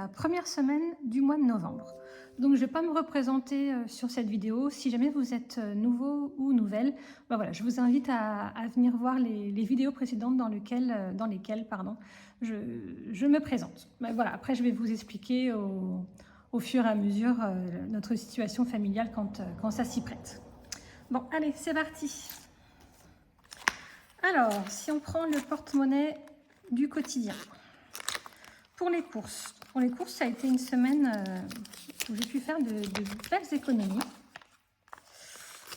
la première semaine du mois de novembre. Donc je ne vais pas me représenter sur cette vidéo. Si jamais vous êtes nouveau ou nouvelle, ben voilà, je vous invite à venir voir les vidéos précédentes dans lesquelles pardon, je me présente. Ben voilà, après je vais vous expliquer au fur et à mesure notre situation familiale quand ça s'y prête. Bon, allez, c'est parti. Alors, si on prend le porte-monnaie du quotidien. Pour les courses, ça a été une semaine où j'ai pu faire de belles économies.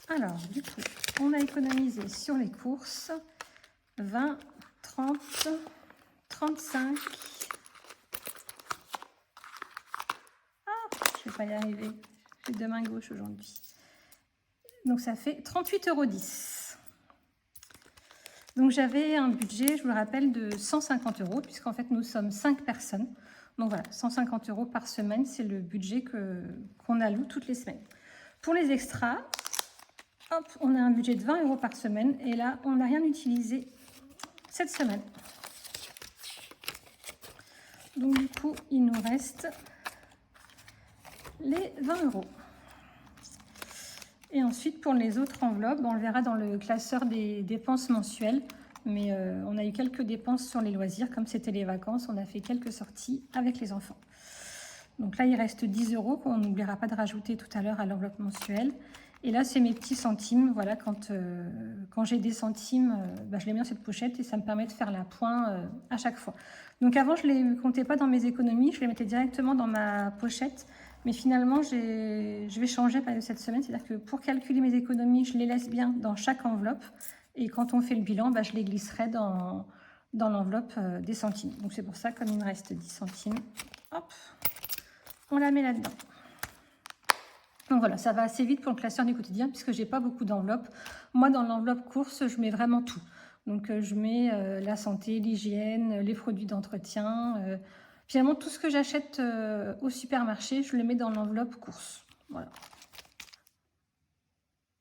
Alors, du coup, on a économisé sur les courses 20, 30, 35. Ah, je ne vais pas y arriver. J'ai deux mains gauches aujourd'hui. Donc, ça fait 38,10 €. Donc j'avais un budget, je vous le rappelle, de 150 €, puisqu'en fait nous sommes 5 personnes. Donc voilà, 150 € par semaine, c'est le budget qu'on alloue toutes les semaines. Pour les extras, hop, on a un budget de 20 € par semaine, et là, on n'a rien utilisé cette semaine. Donc du coup, il nous reste les 20 €. Et ensuite, pour les autres enveloppes, on le verra dans le classeur des dépenses mensuelles. Mais on a eu quelques dépenses sur les loisirs. Comme c'était les vacances, on a fait quelques sorties avec les enfants. Donc là, il reste 10 € qu'on n'oubliera pas de rajouter tout à l'heure à l'enveloppe mensuelle. Et là, c'est mes petits centimes. Voilà, quand j'ai des centimes, je les mets dans cette pochette et ça me permet de faire la pointe à chaque fois. Donc avant, je ne les comptais pas dans mes économies. Je les mettais directement dans ma pochette. Mais finalement, je vais changer cette semaine. C'est-à-dire que pour calculer mes économies, je les laisse bien dans chaque enveloppe. Et quand on fait le bilan, je les glisserai dans l'enveloppe des centimes. Donc c'est pour ça, comme il me reste 10 centimes, hop, on la met là-dedans. Donc voilà, ça va assez vite pour le classeur du quotidien puisque j'ai pas beaucoup d'enveloppes. Moi, dans l'enveloppe course, je mets vraiment tout. Donc je mets la santé, l'hygiène, les produits d'entretien. Finalement, tout ce que j'achète au supermarché, je le mets dans l'enveloppe course. Voilà.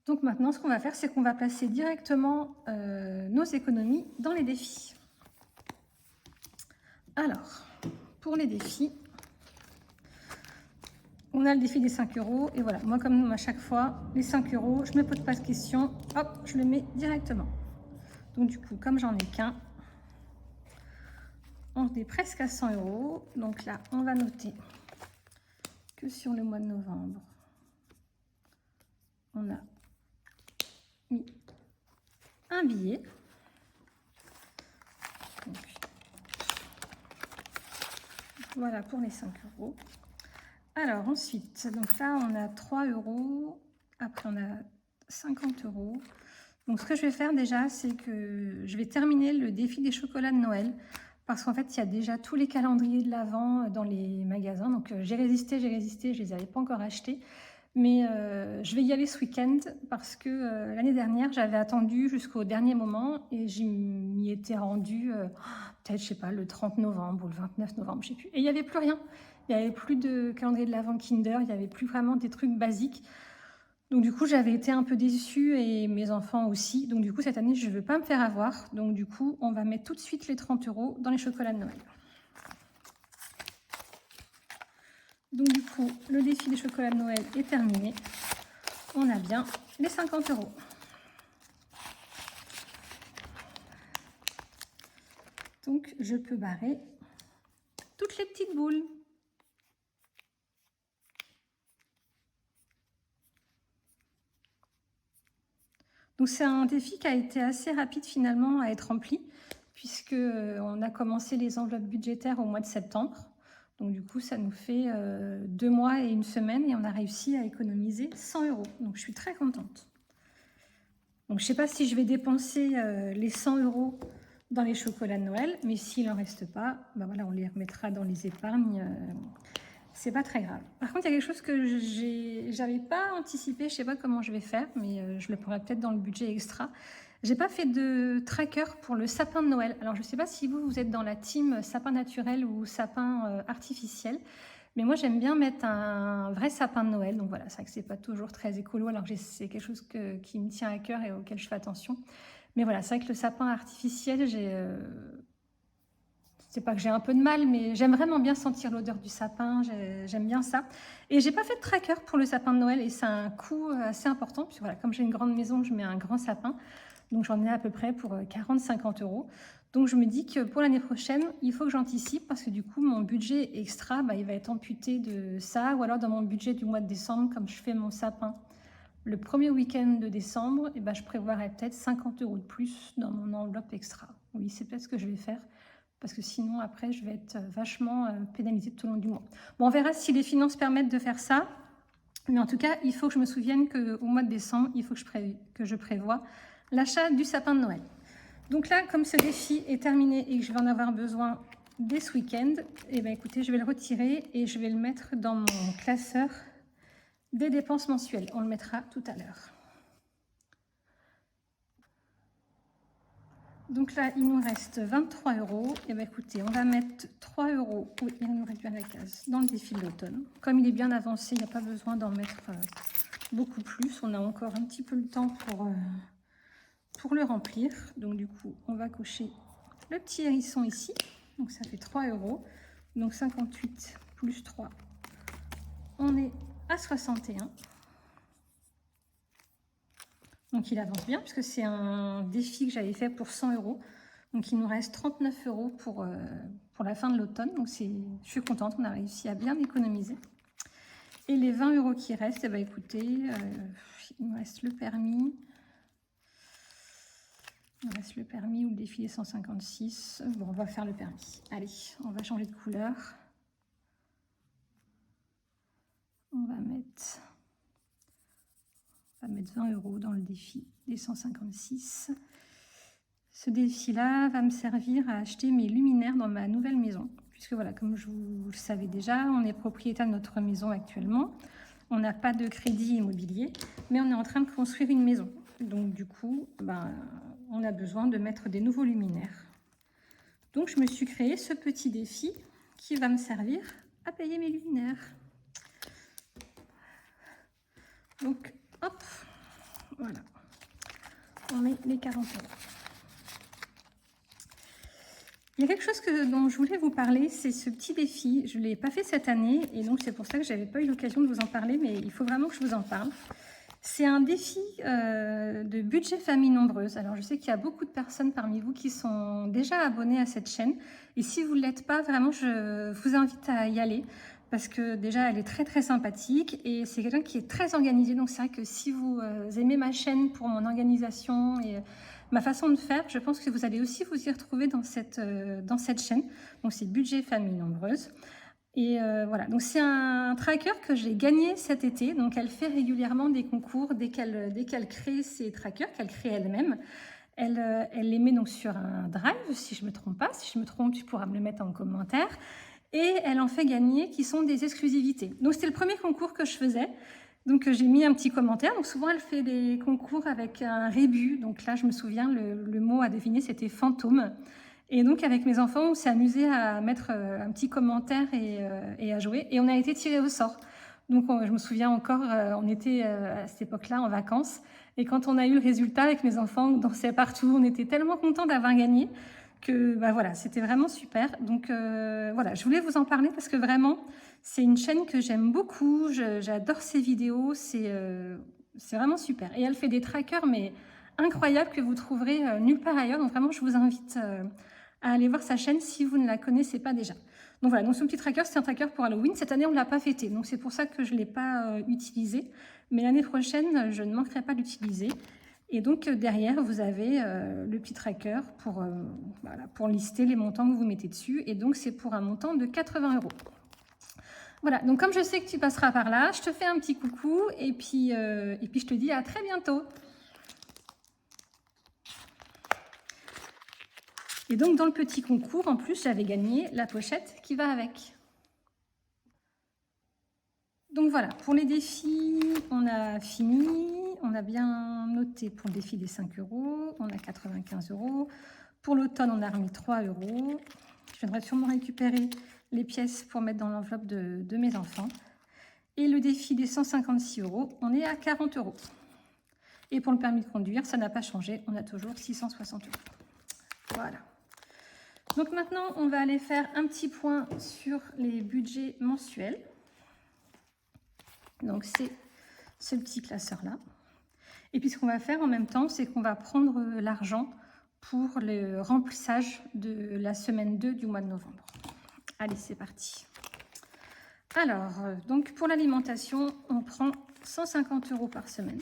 Donc maintenant, ce qu'on va faire, c'est qu'on va placer directement nos économies dans les défis. Alors, pour les défis, on a le défi des 5 €. Et voilà, moi comme à chaque fois, les 5 €, je ne me pose pas de questions. Hop, je le mets directement. Donc du coup, comme j'en ai qu'un, on est presque à 100 €. Donc là, on va noter que sur le mois de novembre, on a mis un billet. Donc, voilà pour les 5 €. Alors ensuite, donc là on a 3 €, après on a 50 €. Donc ce que je vais faire déjà, c'est que je vais terminer le défi des chocolats de Noël, parce qu'en fait il y a déjà tous les calendriers de l'Avent dans les magasins. Donc j'ai résisté, je les avais pas encore achetés. Mais je vais y aller ce week-end parce que l'année dernière, j'avais attendu jusqu'au dernier moment et je m'y étais rendue peut-être, je sais pas, le 30 novembre ou le 29 novembre, je sais plus. Et il n'y avait plus rien. Il n'y avait plus de calendrier de l'Avent Kinder, il n'y avait plus vraiment des trucs basiques. Donc du coup, j'avais été un peu déçue et mes enfants aussi. Donc du coup, cette année, je ne veux pas me faire avoir. Donc du coup, on va mettre tout de suite les 30 € dans les chocolats de Noël. Donc du coup, le défi des chocolats de Noël est terminé. On a bien les 50 €. Donc je peux barrer toutes les petites boules. Donc c'est un défi qui a été assez rapide finalement à être rempli, puisque on a commencé les enveloppes budgétaires au mois de septembre. Donc du coup, ça nous fait 2 mois et une semaine et on a réussi à économiser 100 €. Donc je suis très contente. Donc je ne sais pas si je vais dépenser les 100 € dans les chocolats de Noël, mais s'il n'en reste pas, voilà, on les remettra dans les épargnes. C'est pas très grave. Par contre, il y a quelque chose que j'avais pas anticipé, je sais pas comment je vais faire, mais je le pourrais peut-être dans le budget extra. J'ai pas fait de tracker pour le sapin de Noël. Alors je sais pas si vous êtes dans la team sapin naturel ou sapin artificiel, mais moi j'aime bien mettre un vrai sapin de Noël. Donc voilà, c'est vrai que c'est pas toujours très écolo, alors que c'est quelque chose qui me tient à cœur et auquel je fais attention. Mais voilà, c'est vrai que le sapin artificiel, c'est pas que j'ai un peu de mal, mais j'aime vraiment bien sentir l'odeur du sapin, j'aime bien ça. Et j'ai pas fait de tracker pour le sapin de Noël et c'est un coût assez important. Puis voilà, comme j'ai une grande maison, je mets un grand sapin. Donc j'en ai à peu près pour 40-50 euros. Donc je me dis que pour l'année prochaine, il faut que j'anticipe parce que du coup, mon budget extra, bah, il va être amputé de ça. Ou alors dans mon budget du mois de décembre, comme je fais mon sapin le premier week-end de décembre, et ben, je prévoirais peut-être 50 euros de plus dans mon enveloppe extra. Oui, c'est peut-être ce que je vais faire. Parce que sinon, après, je vais être vachement pénalisée tout au long du mois. Bon, on verra si les finances permettent de faire ça. Mais en tout cas, il faut que je me souvienne qu'au mois de décembre, il faut que je prévoie l'achat du sapin de Noël. Donc là, comme ce défi est terminé et que je vais en avoir besoin dès ce week-end, eh bien, écoutez, je vais le retirer et je vais le mettre dans mon classeur des dépenses mensuelles. On le mettra tout à l'heure. Donc là, il nous reste 23 euros. Et bien écoutez, on va mettre 3 euros, oui, il nous réduit à la case, dans le défi de l'automne. Comme il est bien avancé, il n'y a pas besoin d'en mettre beaucoup plus. On a encore un petit peu le temps pour le remplir. Donc du coup, on va cocher le petit hérisson ici. Donc ça fait 3 euros. Donc 58 plus 3, on est à 61. Donc il avance bien puisque c'est un défi que j'avais fait pour 100 euros. Donc il nous reste 39 euros pour la fin de l'automne. Donc je suis contente, on a réussi à bien économiser. Et les 20 euros qui restent, eh bien, écoutez, il me reste le permis. Il me reste le permis ou le défi des 156. Bon, on va faire le permis. Allez, on va changer de couleur. On va mettre 20 euros dans le défi des 156. Ce défi-là va me servir à acheter mes luminaires dans ma nouvelle maison. Puisque voilà, comme vous le savez déjà, on est propriétaire de notre maison actuellement. On n'a pas de crédit immobilier, mais on est en train de construire une maison. Donc du coup, on a besoin de mettre des nouveaux luminaires. Donc je me suis créé ce petit défi qui va me servir à payer mes luminaires. Donc hop, voilà, on met les 40 euros. Il y a quelque chose dont je voulais vous parler, c'est ce petit défi. Je ne l'ai pas fait cette année et donc c'est pour ça que je n'avais pas eu l'occasion de vous en parler, mais il faut vraiment que je vous en parle. C'est un défi de budget famille nombreuse. Alors je sais qu'il y a beaucoup de personnes parmi vous qui sont déjà abonnées à cette chaîne. Et si vous ne l'êtes pas, vraiment, je vous invite à y aller. Parce que déjà, elle est très très sympathique et c'est quelqu'un qui est très organisé. Donc c'est vrai que si vous aimez ma chaîne pour mon organisation et ma façon de faire, je pense que vous allez aussi vous y retrouver dans cette chaîne. Donc c'est Budget Famille Nombreuse. Et voilà, donc c'est un tracker que j'ai gagné cet été. Donc elle fait régulièrement des concours dès qu'elle crée ses trackers, qu'elle crée elle-même. Elle les met donc sur un drive, si je ne me trompe pas. Si je me trompe, tu pourras me le mettre en commentaire. Et elle en fait gagner qui sont des exclusivités. Donc c'était le premier concours que je faisais. Donc j'ai mis un petit commentaire. Donc souvent elle fait des concours avec un rébut. Donc là je me souviens, le mot à deviner c'était fantôme. Et donc avec mes enfants on s'est amusé à mettre un petit commentaire et à jouer. Et on a été tirés au sort. Donc je me souviens encore, on était à cette époque-là en vacances. Et quand on a eu le résultat avec mes enfants, on dansait partout. On était tellement contents d'avoir gagné que voilà, c'était vraiment super. Donc voilà, je voulais vous en parler parce que vraiment, c'est une chaîne que j'aime beaucoup. J'adore ses vidéos, c'est vraiment super. Et elle fait des trackers, mais incroyables, que vous trouverez nulle part ailleurs. Donc vraiment, je vous invite à aller voir sa chaîne si vous ne la connaissez pas déjà. Donc voilà, donc ce petit tracker, c'est un tracker pour Halloween. Cette année, on ne l'a pas fêté, donc c'est pour ça que je ne l'ai pas utilisé. Mais l'année prochaine, je ne manquerai pas d'utiliser. Et donc derrière, vous avez le petit tracker pour lister les montants que vous mettez dessus. Et donc c'est pour un montant de 80 euros. Voilà, donc comme je sais que tu passeras par là, je te fais un petit coucou et puis je te dis à très bientôt. Et donc dans le petit concours, en plus, j'avais gagné la pochette qui va avec. Donc voilà, pour les défis, on a fini. On a bien noté pour le défi des 5 euros. On a 95 euros. Pour l'automne, on a remis 3 euros. Je viendrai sûrement récupérer les pièces pour mettre dans l'enveloppe de mes enfants. Et le défi des 156 euros, on est à 40 euros. Et pour le permis de conduire, ça n'a pas changé. On a toujours 660 euros. Voilà. Donc maintenant, on va aller faire un petit point sur les budgets mensuels. Donc c'est ce petit classeur-là. Et puis ce qu'on va faire en même temps, c'est qu'on va prendre l'argent pour le remplissage de la semaine 2 du mois de novembre. Allez, c'est parti. Alors, donc pour l'alimentation, on prend 150 € par semaine.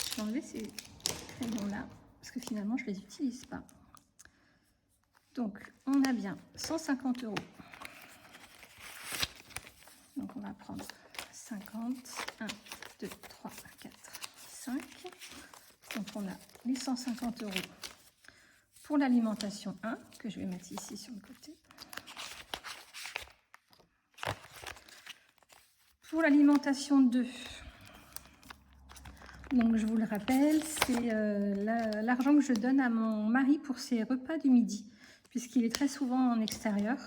Je vais enlever ces crayons-là, parce que finalement, je ne les utilise pas. Donc, on a bien 150 €. Donc, on va prendre 50, 1, 2, 3, 4, 5. Donc, on a les 150 € pour l'alimentation 1, que je vais mettre ici sur le côté. Pour l'alimentation 2, donc je vous le rappelle, c'est l'argent que je donne à mon mari pour ses repas du midi, puisqu'il est très souvent en extérieur.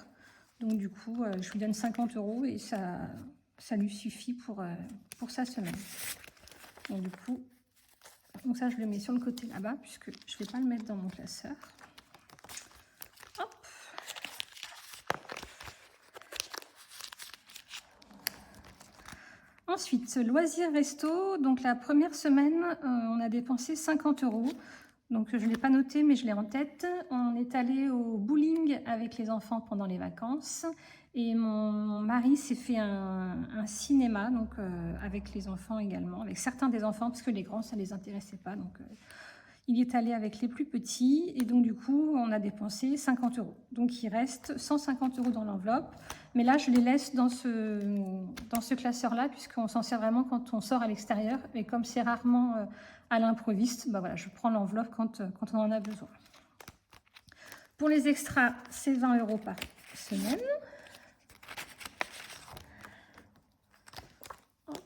Donc du coup, je lui donne 50 € et ça lui suffit pour sa semaine. Donc du coup, donc ça je le mets sur le côté là-bas, puisque je ne vais pas le mettre dans mon classeur. Hop. Ensuite, loisirs resto, donc la première semaine, on a dépensé 50 €. Donc je ne l'ai pas noté, mais je l'ai en tête. On est allé au bowling avec les enfants pendant les vacances. Et mon mari s'est fait un cinéma, donc avec les enfants également, avec certains des enfants, parce que les grands, ça ne les intéressait pas. Donc il est allé avec les plus petits. Et donc du coup, on a dépensé 50 €. Donc il reste 150 € dans l'enveloppe. Mais là, je les laisse dans ce classeur-là, puisqu'on s'en sert vraiment quand on sort à l'extérieur. Et comme c'est rarement à l'improviste, bah voilà, je prends l'enveloppe quand on en a besoin. Pour les extras, c'est 20 € par semaine. Hop.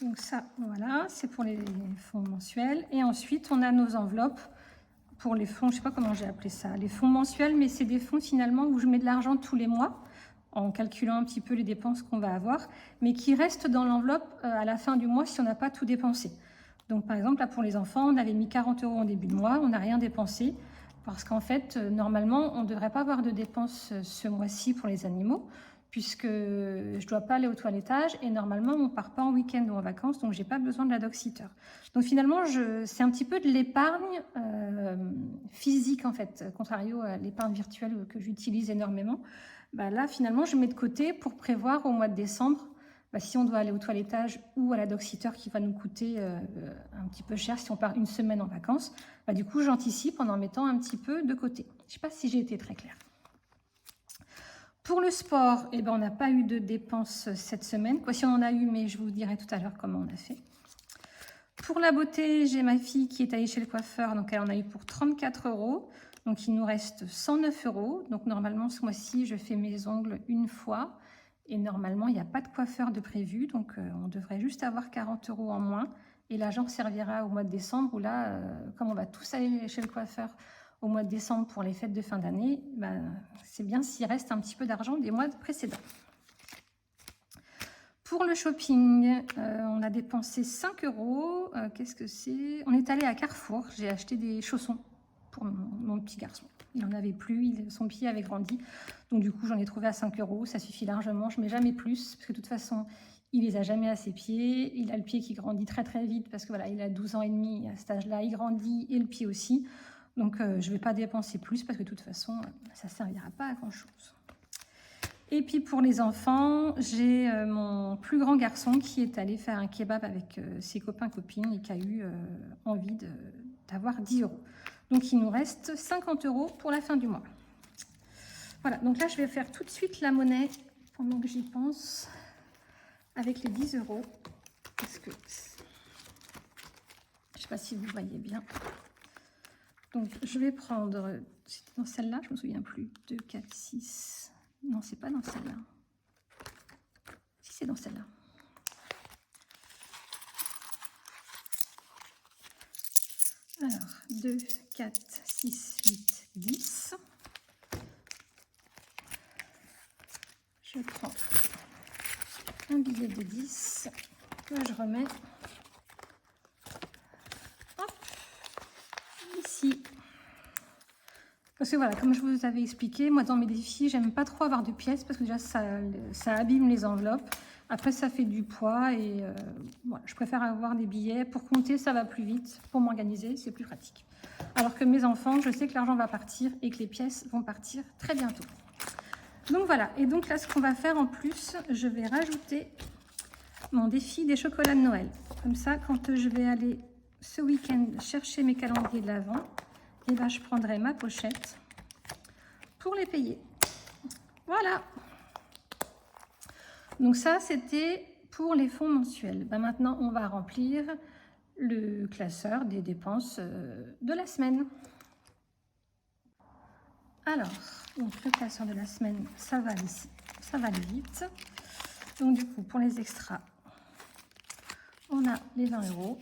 Donc ça, voilà, c'est pour les fonds mensuels. Et ensuite, on a nos enveloppes pour les fonds, je ne sais pas comment j'ai appelé ça, les fonds mensuels, mais c'est des fonds finalement où je mets de l'argent tous les mois, en calculant un petit peu les dépenses qu'on va avoir, mais qui restent dans l'enveloppe à la fin du mois si on n'a pas tout dépensé. Donc par exemple, là pour les enfants, on avait mis 40 € en début de mois, on n'a rien dépensé, parce qu'en fait, normalement, on ne devrait pas avoir de dépenses ce mois-ci pour les animaux, puisque je ne dois pas aller au toilettage et normalement, on ne part pas en week-end ou en vacances, donc je n'ai pas besoin de la dog-sitter. Donc finalement, c'est un petit peu de l'épargne physique, en fait, contrario à l'épargne virtuelle que j'utilise énormément. Bah là, finalement, je mets de côté pour prévoir au mois de décembre, si on doit aller au toilettage ou à la dog-sitter qui va nous coûter un petit peu cher si on part une semaine en vacances, du coup, j'anticipe en mettant un petit peu de côté. Je ne sais pas si j'ai été très claire. Pour le sport, on n'a pas eu de dépenses cette semaine. Quoi, si on en a eu, mais je vous dirai tout à l'heure comment on a fait. Pour la beauté, j'ai ma fille qui est allée chez le coiffeur, donc elle en a eu pour 34 €. Donc il nous reste 109 €. Donc normalement, ce mois-ci, je fais mes ongles une fois. Et normalement, il n'y a pas de coiffeur de prévu. Donc on devrait juste avoir 40 € en moins. Et l'argent servira au mois de décembre, où là, comme on va tous aller chez le coiffeur au mois de décembre pour les fêtes de fin d'année, c'est bien s'il reste un petit peu d'argent des mois précédents. Pour le shopping, on a dépensé 5 €. Qu'est-ce que c'est? On est allé à Carrefour. J'ai acheté des chaussons pour mon petit garçon. Il n'en avait plus, son pied avait grandi. Donc du coup, j'en ai trouvé à 5 €. Ça suffit largement. Je ne mets jamais plus, parce que de toute façon, il les a jamais à ses pieds. Il a le pied qui grandit très très vite, parce que voilà, il a 12 ans et demi. À cet âge-là, il grandit et le pied aussi. Donc je ne vais pas dépenser plus, parce que de toute façon, ça ne servira pas à grand-chose. Et puis pour les enfants, j'ai mon plus grand garçon qui est allé faire un kebab avec ses copains-copines et qui a eu envie d'avoir 10 €. Donc il nous reste 50 € pour la fin du mois. Voilà, donc là je vais faire tout de suite la monnaie pendant que j'y pense avec les 10 €. Parce que je ne sais pas si vous voyez bien. Donc je vais prendre, c'était dans celle-là, je ne me souviens plus, 2, 4, 6... Non, c'est pas dans celle-là. Si, c'est dans celle-là. Alors, 2, 4, 6, 8, 10. Je prends un billet de 10 que je remets ici. Parce que voilà, comme je vous avais expliqué, moi dans mes défis, j'aime pas trop avoir de pièces parce que déjà ça abîme les enveloppes. Après, ça fait du poids et voilà, je préfère avoir des billets. Pour compter, ça va plus vite. Pour m'organiser, c'est plus pratique. Alors que mes enfants, je sais que l'argent va partir et que les pièces vont partir très bientôt. Donc voilà, et donc là, ce qu'on va faire en plus, je vais rajouter mon défi des chocolats de Noël. Comme ça, quand je vais aller ce week-end chercher mes calendriers de l'Avent, et ben, je prendrai ma pochette pour les payer. Voilà. Donc ça, c'était pour les fonds mensuels. Ben maintenant, on va remplir le classeur des dépenses de la semaine. Alors, donc le classeur de la semaine, ça va aller vite. Donc du coup, pour les extras, on a les 20 €.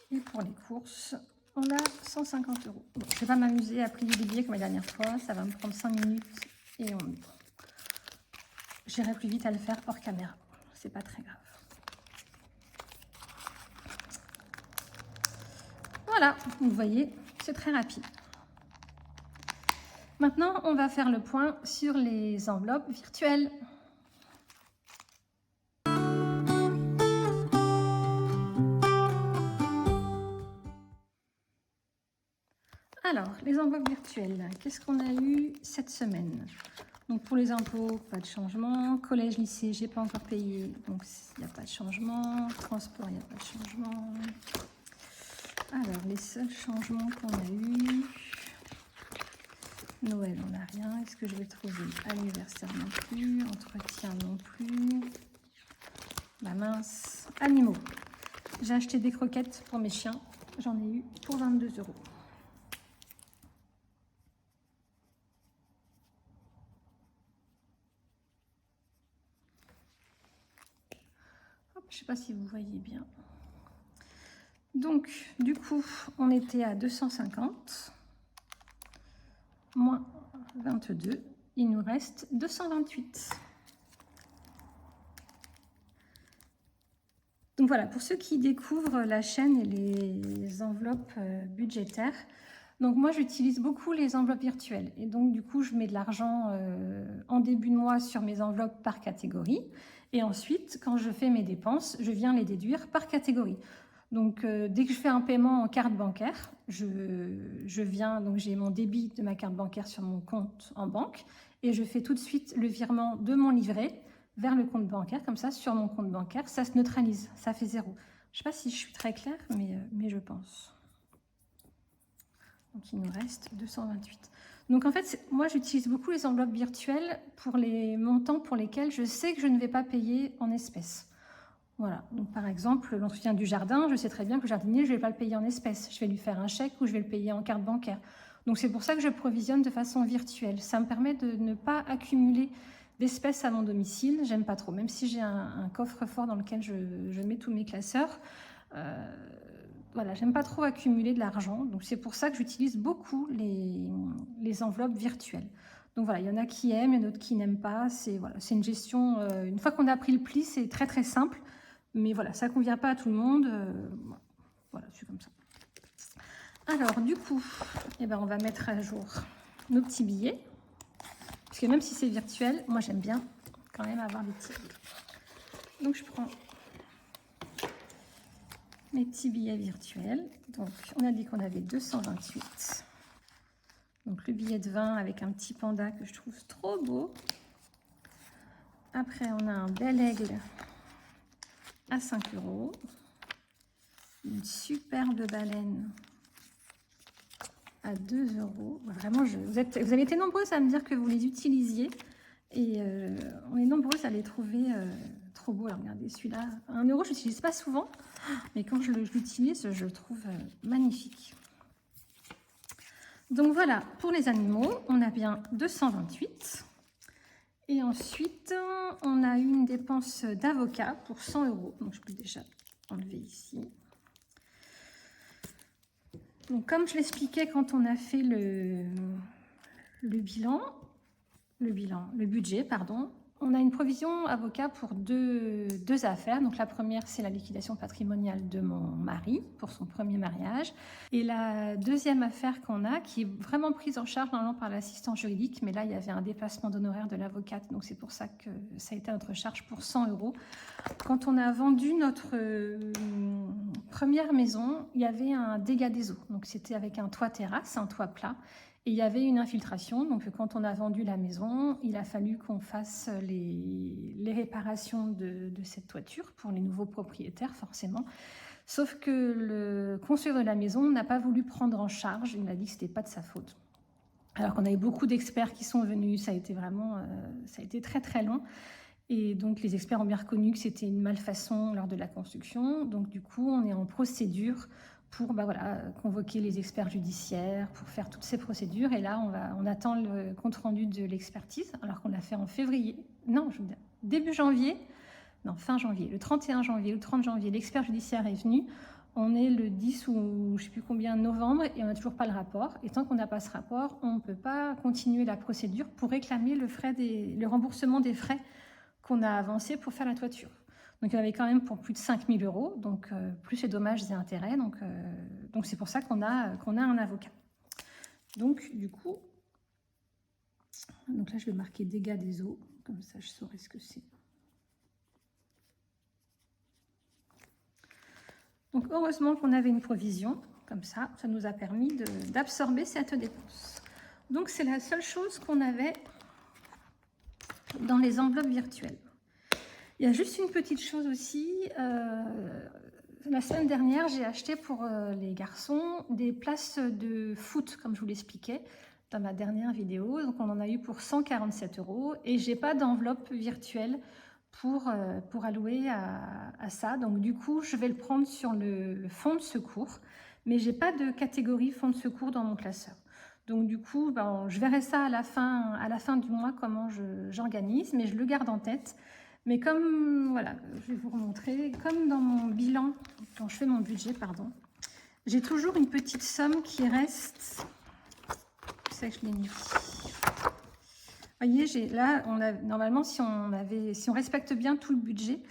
Et pour les courses, on a 150 €. Bon, je ne vais pas m'amuser à plier des billets comme la dernière fois, ça va me prendre 5 minutes et j'irai plus vite à le faire hors caméra. C'est pas très grave. Voilà, vous voyez, c'est très rapide. Maintenant, on va faire le point sur les enveloppes virtuelles. Alors, les enveloppes virtuelles, qu'est-ce qu'on a eu cette semaine? Donc pour les impôts, pas de changement. Collège, lycée, j'ai pas encore payé, donc il n'y a pas de changement. Transport, il n'y a pas de changement. Alors, les seuls changements qu'on a eu. Noël, on n'a rien. Est-ce que je vais trouver? Anniversaire non plus. Entretien non plus. Bah mince. Animaux. J'ai acheté des croquettes pour mes chiens. J'en ai eu pour 22 €. Je ne sais pas si vous voyez bien. Donc, du coup, on était à 250, moins 22, il nous reste 228. Donc voilà, pour ceux qui découvrent la chaîne et les enveloppes budgétaires, donc moi j'utilise beaucoup les enveloppes virtuelles et donc du coup je mets de l'argent en début de mois sur mes enveloppes par catégorie et ensuite quand je fais mes dépenses, je viens les déduire par catégorie. Donc dès que je fais un paiement en carte bancaire, je viens, donc j'ai mon débit de ma carte bancaire sur mon compte en banque et je fais tout de suite le virement de mon livret vers le compte bancaire, comme ça sur mon compte bancaire, ça se neutralise, ça fait 0. Je ne sais pas si je suis très claire, mais je pense. Donc il nous reste 228. Donc en fait, moi j'utilise beaucoup les enveloppes virtuelles pour les montants pour lesquels je sais que je ne vais pas payer en espèces. Voilà, donc par exemple, l'entretien du jardin, je sais très bien que le jardinier, je ne vais pas le payer en espèces. Je vais lui faire un chèque ou je vais le payer en carte bancaire. Donc c'est pour ça que je provisionne de façon virtuelle. Ça me permet de ne pas accumuler d'espèces à mon domicile. J'aime pas trop, même si j'ai un coffre-fort dans lequel je mets tous mes classeurs. Voilà, j'aime pas trop accumuler de l'argent. Donc c'est pour ça que j'utilise beaucoup les enveloppes virtuelles. Donc voilà, il y en a qui aiment, il y en a d'autres qui n'aiment pas. C'est voilà, une gestion, une fois qu'on a pris le pli, c'est très très simple. Mais voilà, ça ne convient pas à tout le monde. Voilà, c'est comme ça. Alors, du coup, eh ben, on va mettre à jour nos petits billets. Parce que même si c'est virtuel, moi, j'aime bien quand même avoir des petits billets. Donc, je prends mes petits billets virtuels. Donc, on a dit qu'on avait 228. Donc, le billet de 20 avec un petit panda que je trouve trop beau. Après, on a un bel aigle à 5 €, une superbe baleine à 2 €. Vraiment, vous avez été nombreuses à me dire que vous les utilisiez et on est nombreuses à les trouver trop beaux. Alors regardez, celui-là, 1 €, je l'utilise pas souvent, mais quand je l'utilise, je le trouve magnifique. Donc voilà, pour les animaux, on a bien 228. Et ensuite, on a eu une dépense d'avocat pour 100 €. Donc, je peux déjà enlever ici. Donc, comme je l'expliquais quand on a fait le budget, pardon, on a une provision avocat pour deux affaires. Donc la première, c'est la liquidation patrimoniale de mon mari pour son premier mariage. Et la deuxième affaire qu'on a, qui est vraiment prise en charge normalement par l'assistant juridique, mais là, il y avait un déplacement d'honoraires de l'avocate, donc c'est pour ça que ça a été notre charge pour 100 €. Quand on a vendu notre première maison, il y avait un dégât des eaux. Donc c'était avec un toit terrasse, un toit plat. Et il y avait une infiltration, donc quand on a vendu la maison, il a fallu qu'on fasse les réparations de cette toiture pour les nouveaux propriétaires, forcément. Sauf que le constructeur de la maison n'a pas voulu prendre en charge, il m'a dit que ce n'était pas de sa faute. Alors qu'on avait beaucoup d'experts qui sont venus, ça a été très très long. Et donc les experts ont bien reconnu que c'était une malfaçon lors de la construction. Donc du coup, on est en procédure pour convoquer les experts judiciaires, pour faire toutes ces procédures. Et là, on attend le compte-rendu de l'expertise, alors qu'on l'a fait en février. Non, début janvier. Non, fin janvier. Le 31 janvier, le 30 janvier, l'expert judiciaire est venu. On est le 10 ou je ne sais plus combien novembre et on n'a toujours pas le rapport. Et tant qu'on n'a pas ce rapport, on ne peut pas continuer la procédure pour réclamer le remboursement des frais qu'on a avancés pour faire la toiture. Donc il y en avait quand même pour plus de 5 000 €, donc plus les dommages et intérêts. Donc c'est pour ça qu'on a un avocat. Donc du coup, là je vais marquer dégâts des eaux, comme ça je saurai ce que c'est. Donc heureusement qu'on avait une provision, comme ça nous a permis d'absorber cette dépense. Donc c'est la seule chose qu'on avait dans les enveloppes virtuelles. Il y a juste une petite chose aussi. La semaine dernière, j'ai acheté pour les garçons des places de foot, comme je vous l'expliquais dans ma dernière vidéo. Donc, on en a eu pour 147 € et j'ai pas d'enveloppe virtuelle pour allouer à ça. Donc, du coup, je vais le prendre sur le fonds de secours, mais j'ai pas de catégorie fonds de secours dans mon classeur. Donc, du coup, je verrai ça à la fin du mois, comment j'organise, mais je le garde en tête. Mais comme, voilà, je vais vous remontrer, comme dans mon bilan, quand je fais mon budget, pardon, j'ai toujours une petite somme qui reste, je sais que je l'ai mis. Vous voyez, là, normalement, si on respecte bien tout le budget,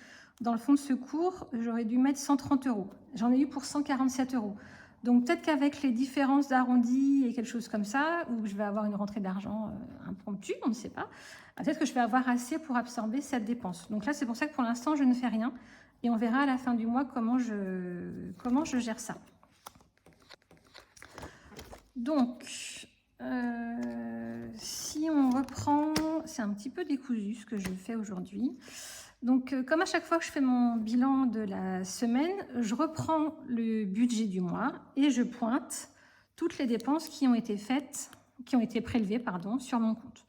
dans le fonds de secours, j'aurais dû mettre 130 €. J'en ai eu pour 147 €. Donc peut-être qu'avec les différences d'arrondi et quelque chose comme ça, où je vais avoir une rentrée d'argent impromptue, on ne sait pas, peut-être que je vais avoir assez pour absorber cette dépense. Donc là, c'est pour ça que pour l'instant, je ne fais rien. Et on verra à la fin du mois comment je gère ça. Donc, si on reprend, c'est un petit peu décousu ce que je fais aujourd'hui. Donc, comme à chaque fois que je fais mon bilan de la semaine, je reprends le budget du mois et je pointe toutes les dépenses qui ont été prélevées, sur mon compte.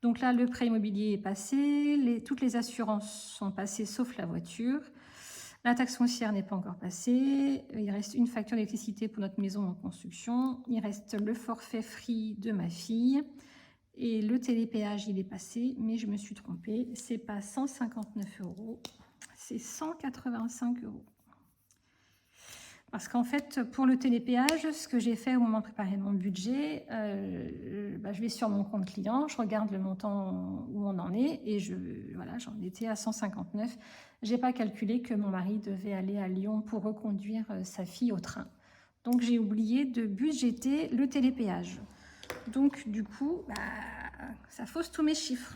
Donc là, le prêt immobilier est passé, toutes les assurances sont passées sauf la voiture. La taxe foncière n'est pas encore passée. Il reste une facture d'électricité pour notre maison en construction. Il reste le forfait Free de ma fille. Et le télépéage, il est passé, mais je me suis trompée. C'est pas 159 €, c'est 185 €. Parce qu'en fait, pour le télépéage, ce que j'ai fait au moment de préparer mon budget, je vais sur mon compte client, je regarde le montant où on en est et j'en étais à 159. Je n'ai pas calculé que mon mari devait aller à Lyon pour reconduire sa fille au train. Donc, j'ai oublié de budgéter le télépéage. Donc, du coup, ça fausse tous mes chiffres.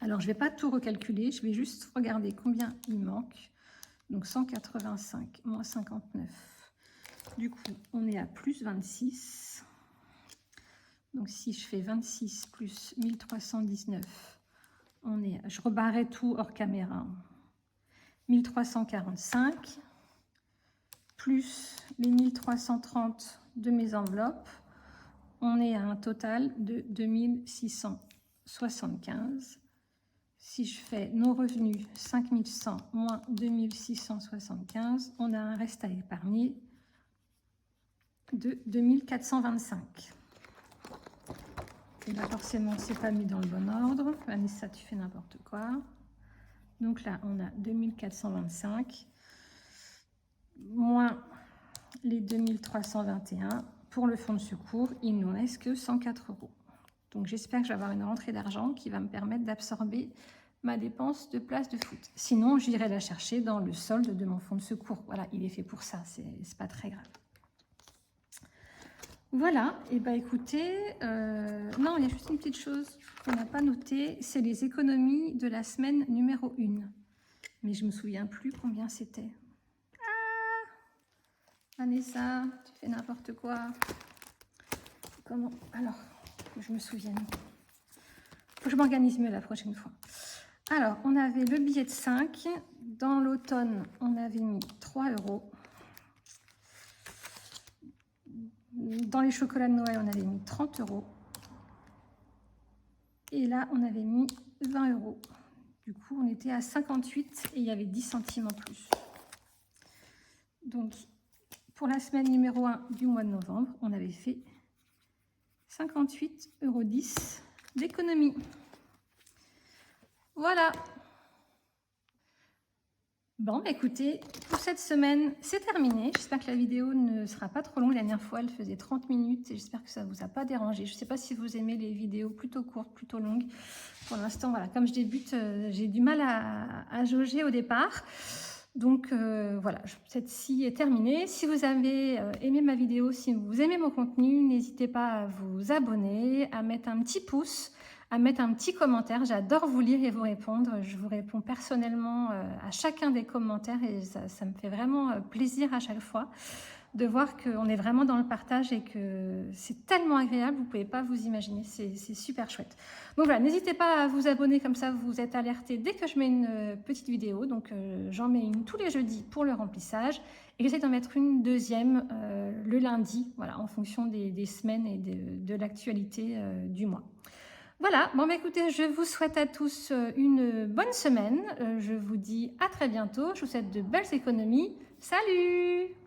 Alors, je ne vais pas tout recalculer, je vais juste regarder combien il manque. Donc, 185 moins 59. Du coup, on est à plus 26. Donc, si je fais 26 plus 1319, je rebarrais tout hors caméra. 1345, plus les 1330 de mes enveloppes. On est à un total de 2675. Si je fais nos revenus 5100 moins 2675, on a un reste à épargner de 2425. Et là, forcément, c'est pas mis dans le bon ordre. Vanessa, tu fais n'importe quoi. Donc là, on a 2425. moins les 2321 pour le fonds de secours, il ne nous reste que 104 €. Donc j'espère que je vais avoir une rentrée d'argent qui va me permettre d'absorber ma dépense de place de foot. Sinon, j'irai la chercher dans le solde de mon fonds de secours. Voilà, il est fait pour ça, c'est pas très grave. Voilà, et bah écoutez, non, il y a juste une petite chose qu'on n'a pas notée, c'est les économies de la semaine numéro 1. Mais je me souviens plus combien c'était. Ah, Vanessa, tu fais n'importe quoi. Comment? Alors, faut que je me souvienne. Faut que je m'organise mieux la prochaine fois. Alors, on avait le billet de 5. Dans l'automne, on avait mis 3 €. Dans les chocolats de Noël, on avait mis 30 €. Et là, on avait mis 20 €. Du coup, on était à 58 et il y avait 10 centimes en plus. Donc, pour la semaine numéro 1 du mois de novembre, on avait fait 58,10 € d'économie. Voilà. Bon, bah écoutez, pour cette semaine, c'est terminé. J'espère que la vidéo ne sera pas trop longue. La dernière fois, elle faisait 30 minutes et j'espère que ça ne vous a pas dérangé. Je ne sais pas si vous aimez les vidéos plutôt courtes, plutôt longues. Pour l'instant, voilà, comme je débute, j'ai du mal à jauger au départ. Donc voilà, cette-ci est terminée. Si vous avez aimé ma vidéo, si vous aimez mon contenu, n'hésitez pas à vous abonner, à mettre un petit pouce, à mettre un petit commentaire. J'adore vous lire et vous répondre. Je vous réponds personnellement à chacun des commentaires et ça me fait vraiment plaisir à chaque fois de voir qu'on est vraiment dans le partage et que c'est tellement agréable, vous ne pouvez pas vous imaginer, c'est super chouette. Donc voilà, n'hésitez pas à vous abonner, comme ça vous êtes alerté dès que je mets une petite vidéo. Donc j'en mets une tous les jeudis pour le remplissage et j'essaie d'en mettre une deuxième le lundi, voilà, en fonction des semaines et de l'actualité du mois. Voilà, bon bah écoutez, je vous souhaite à tous une bonne semaine. Je vous dis à très bientôt. Je vous souhaite de belles économies. Salut!